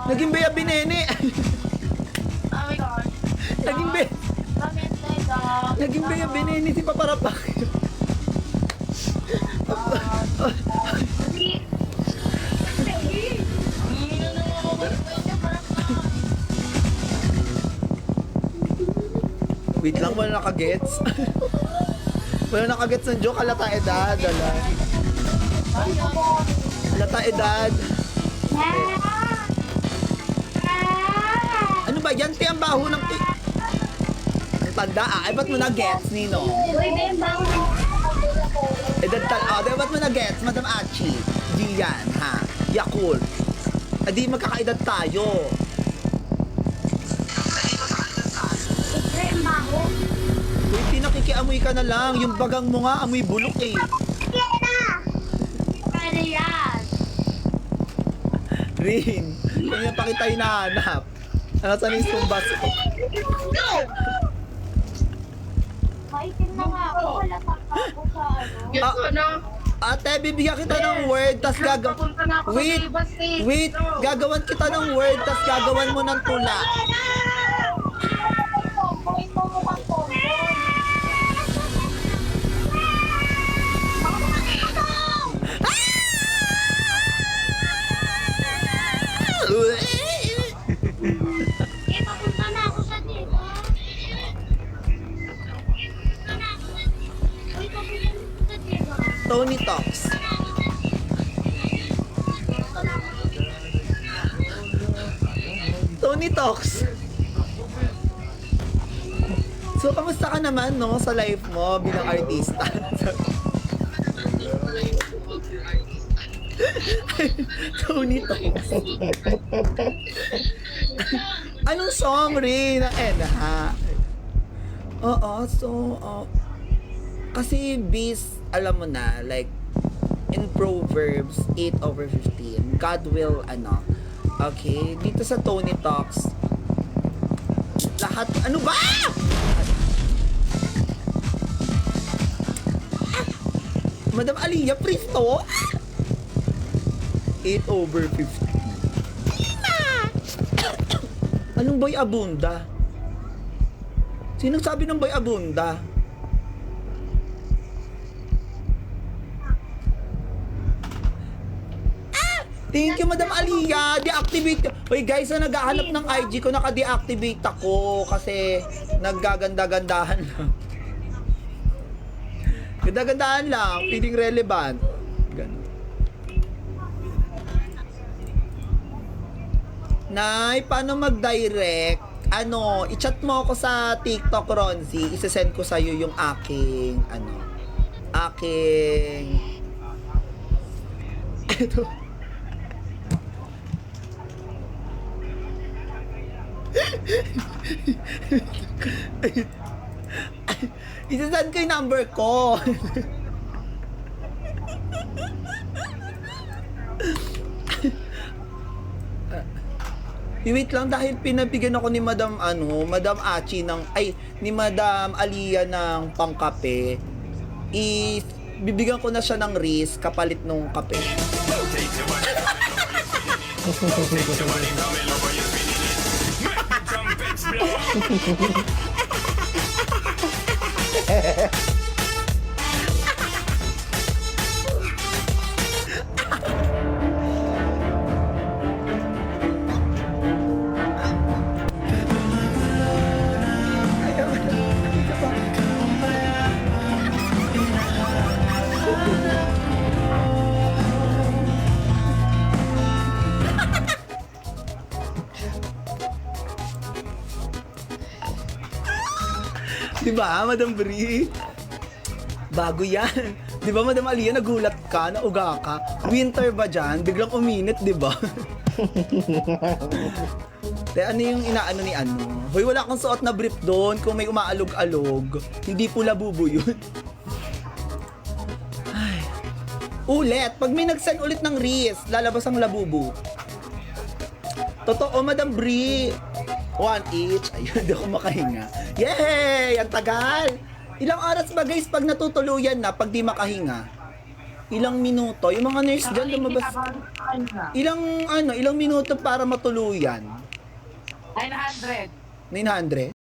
Naging Bea Binene. Oh my God. Naging Bea. Naging Bea Binene si Paparapak. Wait lang, wala nakagets. Wala nakagets ng joke, halata edad. Halata edad. Ano ba yan? Ti ang baho ng... Ang tanda Ay, ba't mo na-gets, Nino? Edad ba't mo na-gets, Madam Achi? Di yan, ha? Yakult. Di magkakaedad tayo. Uy, pinakikiamoy ka na lang. Yung bagang mo nga, amoy bulok eh. Pwede yan. Rin, kung yung pakita hinahanap. Ano saan yung sumbas ko? Maitim na nga ako. Wala pa ako sa ano. Yes, ano? Ate, bibigyan kita ng word, tas Papunta na ako sa Wait, Libas eh. wait, gagawan kita ng word, tas gagawan mo ng tula. Tomboy mo mukhang tomboy. Eh, papunta na ako sa dito. Papunta na ako sa dito. Uy, papunta na ako sa dito. Tony Talks. Tony Talks. So, kamusta ka naman, no, sa life mo bilang artista? Tony Talks. Anong song, Rin? Ha? Oo, so, kasi based, alam mo na, like, in Proverbs 8:15, God will, okay, dito sa Tony Talks, lahat, ano ba? Madam Aliyah, Pristo? 8/15. Anong boy abunda? Sinong sabi ng boy abunda? Thank you, Madam Aliyah. Deactivate. Hoy guys, na naghahanap ng IG ko, naka-deactivate ako kasi naggaganda-gandahan lang. Ganda-gandahan lang, feeling relevant. Ganun. Nay, paano mag-direct? I-chat mo ako sa TikTok, Ronzi. Isesend ko sa'yo yung aking, ito. Isasend ko yung number ko. Wait lang, dahil pinabigyan ako ni Madam Achi ni Madam Aliyah ng pangkape. Bibigyan ko na siya ng risk kapalit nung kape. Diba, Madam Bri? Bago yan. Diba, Madam Aliyah, nagulat ka, nauga ka. Winter ba dyan? Biglang uminit, diba? Ano yung inaano ni Hoy, wala kang suot na brief doon kung may umaalog-alog. Hindi pula bubo yun. Ay. Ulit, pag may nag-send ulit ng Reels, lalabas ang labubo. Totoo, Madam Bri. 1 each. Ayun, di ako makahinga. Yay! Ang tagal! Ilang oras ba guys pag natutuluyan na, pag di makahinga? Ilang minuto? Yung mga nurse dyan lumabas. Ilang minuto para matuluyan? 900. 900?